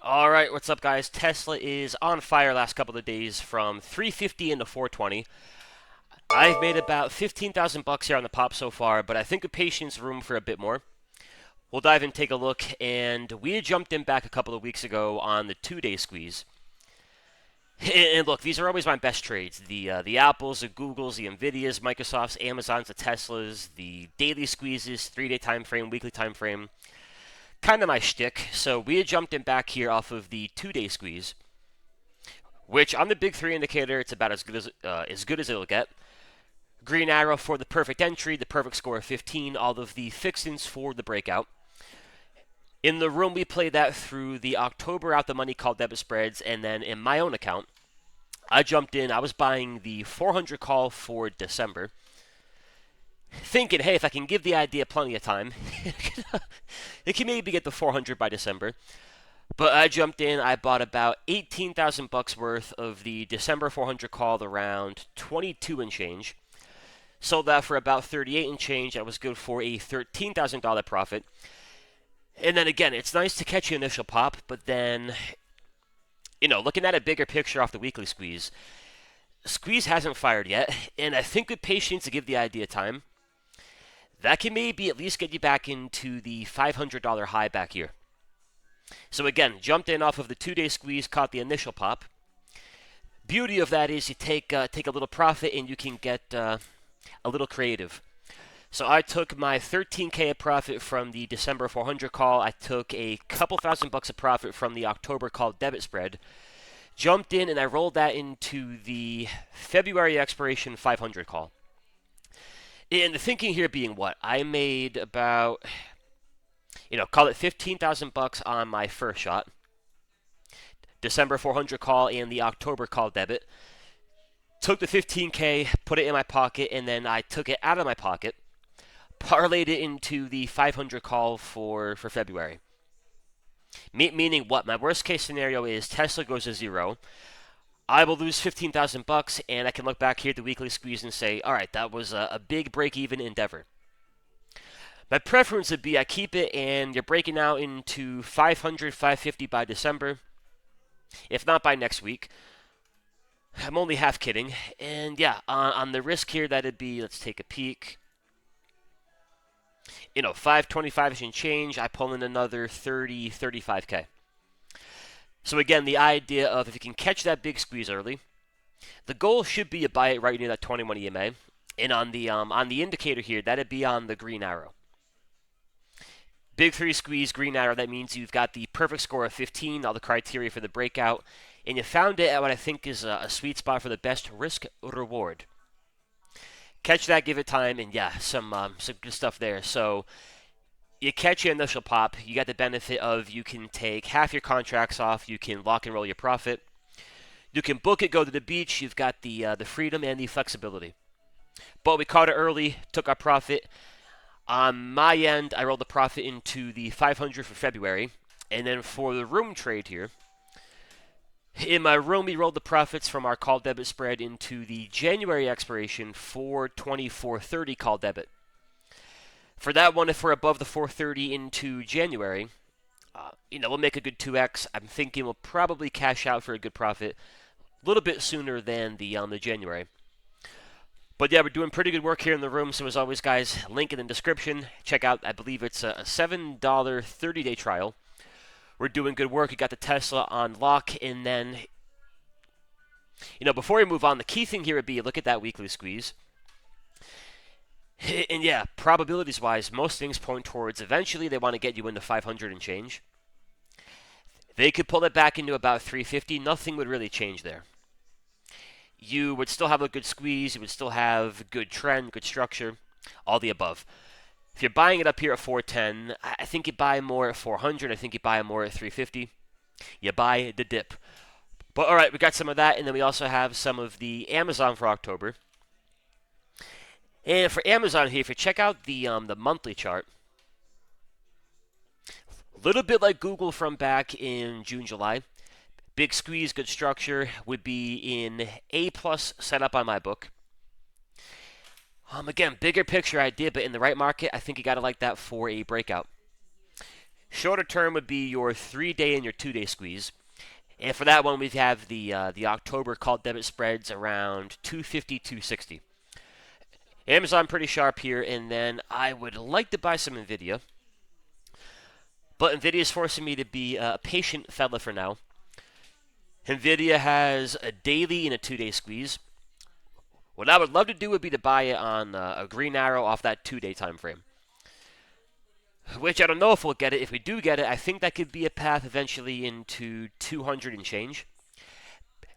All right, what's up, guys? Tesla is on fire last couple of days from 350 into 420. I've made about 15,000 bucks here on the pop so far, but I think with patience, room for a bit more. We'll dive in, take a look, and we had jumped in back a couple of weeks ago on the 2-day squeeze. And look, these are always my best trades: the Apples, the Googles, the Nvidias, Microsofts, Amazons, the Teslas, the daily squeezes, 3-day time frame, weekly time frame. Kind of my shtick. So we had jumped in back here off of the 2-day squeeze, which on the big three indicator, it's about as good as it'll get. Green arrow for the perfect entry, the perfect score of 15, all of the fixins for the breakout. In the room, we played that through the October out the money call debit spreads, and then in my own account, I jumped in. I was buying the 400 call for December, thinking, hey, if I can give the idea plenty of time, it can maybe get the 400 by December. But I jumped in. I bought about 18,000 bucks worth of the December 400 call around 22 and change. Sold that for about 38 and change. That was good for a $13,000 profit. And then again, it's nice to catch the initial pop, but then, looking at a bigger picture off the weekly squeeze, squeeze hasn't fired yet, and I think with patience to give the idea time, that can maybe at least get you back into the $500 high back here. So again, jumped in off of the 2-day squeeze, caught the initial pop. Beauty of that is you take a little profit and you can get a little creative. So I took my 13K of profit from the December 400 call. I took a couple $1,000 of profit from the October call debit spread. Jumped in and I rolled that into the February expiration 500 call. And the thinking here being what? I made about, call it 15,000 bucks on my first shot. December 400 call and the October call debit. Took the 15K, put it in my pocket, and then I took it out of my pocket, parlayed it into the 500 call for February. Meaning what? My worst case scenario is Tesla goes to zero. I will lose 15,000 bucks, and I can look back here at the weekly squeeze and say, all right, that was a big break-even endeavor. My preference would be I keep it, and you're breaking out into 500, 550 by December, if not by next week. I'm only half kidding. And yeah, on the risk here, that'd be, let's take a peek. 525 and change, I pull in another 30, 35K. So again, the idea of if you can catch that big squeeze early, the goal should be to buy it right near that 21 EMA. And on the indicator here, that'd be on the green arrow. Big 3 squeeze, green arrow, that means you've got the perfect score of 15, all the criteria for the breakout, and you found it at what I think is a sweet spot for the best risk reward. Catch that, give it time, and yeah, some good stuff there. So you catch your initial pop, you got the benefit of you can take half your contracts off, you can lock and roll your profit, you can book it, go to the beach, you've got the freedom and the flexibility. But we caught it early, took our profit. On my end, I rolled the profit into the 500 for February, and then for the room trade here, in my room, we rolled the profits from our call debit spread into the January expiration 420-430 call debit. For that one, if we're above the 430 into January, we'll make a good 2x. I'm thinking we'll probably cash out for a good profit a little bit sooner than the January. But yeah, we're doing pretty good work here in the room. So as always, guys, link in the description. Check out, I believe it's a $7 30-day trial. We're doing good work. We got the Tesla on lock. And then, before we move on, the key thing here would be look at that weekly squeeze. And yeah, probabilities-wise, most things point towards eventually they want to get you into 500 and change. They could pull it back into about 350. Nothing would really change there. You would still have a good squeeze. You would still have good trend, good structure, all the above. If you're buying it up here at 410, I think you buy more at 400. I think you buy more at 350. You buy the dip. But all right, we got some of that, and then we also have some of the Amazon for October. And for Amazon here, if you check out the monthly chart, a little bit like Google from back in June, July. Big squeeze, good structure, would be in A+ setup on my book. Again, bigger picture idea, but in the right market, I think you got to like that for a breakout. Shorter term would be your 3-day and your 2-day squeeze. And for that one, we have the October call debit spreads around 250, 260. Amazon pretty sharp here, and then I would like to buy some Nvidia, but Nvidia is forcing me to be a patient fella for now. Nvidia has a daily and a 2-day squeeze. What I would love to do would be to buy it on a green arrow off that 2-day time frame, which I don't know if we'll get it. If we do get it, I think that could be a path eventually into 200 and change.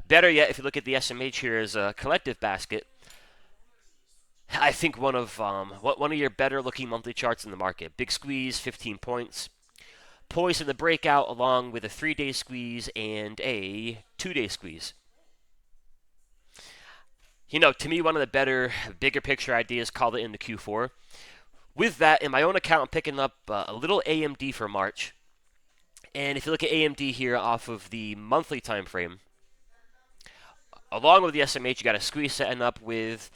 Better yet, if you look at the SMH here as a collective basket, I think one of your better looking monthly charts in the market. Big squeeze, 15 points. Poised in the breakout along with a 3-day squeeze and a 2-day squeeze. You know, to me, one of the better, bigger picture ideas, called it in the Q4. With that, in my own account, I'm picking up a little AMD for March. And if you look at AMD here off of the monthly time frame, along with the SMH, you got a squeeze setting up with.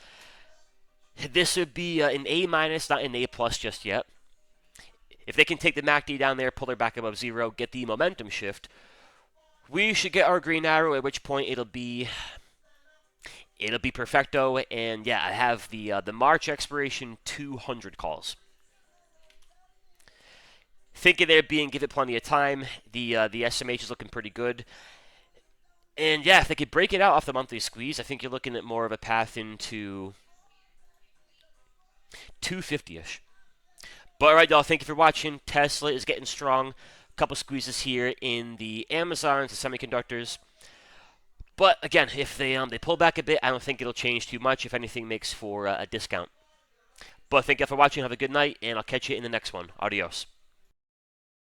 This would be an A minus, not an A plus just yet. If they can take the MACD down there, pull her back above zero, get the momentum shift, we should get our green arrow. At which point it'll be perfecto. And yeah, I have the March expiration 200 calls. Thinking there being give it plenty of time. The SMH is looking pretty good. And yeah, if they could break it out off the monthly squeeze, I think you're looking at more of a path into 250-ish. But all right, y'all, thank you for watching. Tesla is getting strong. A couple squeezes here in the Amazons, the semiconductors. But again, if they pull back a bit, I don't think it'll change too much. If anything, makes for a discount. But thank you for watching. Have a good night, and I'll catch you in the next one. Adios.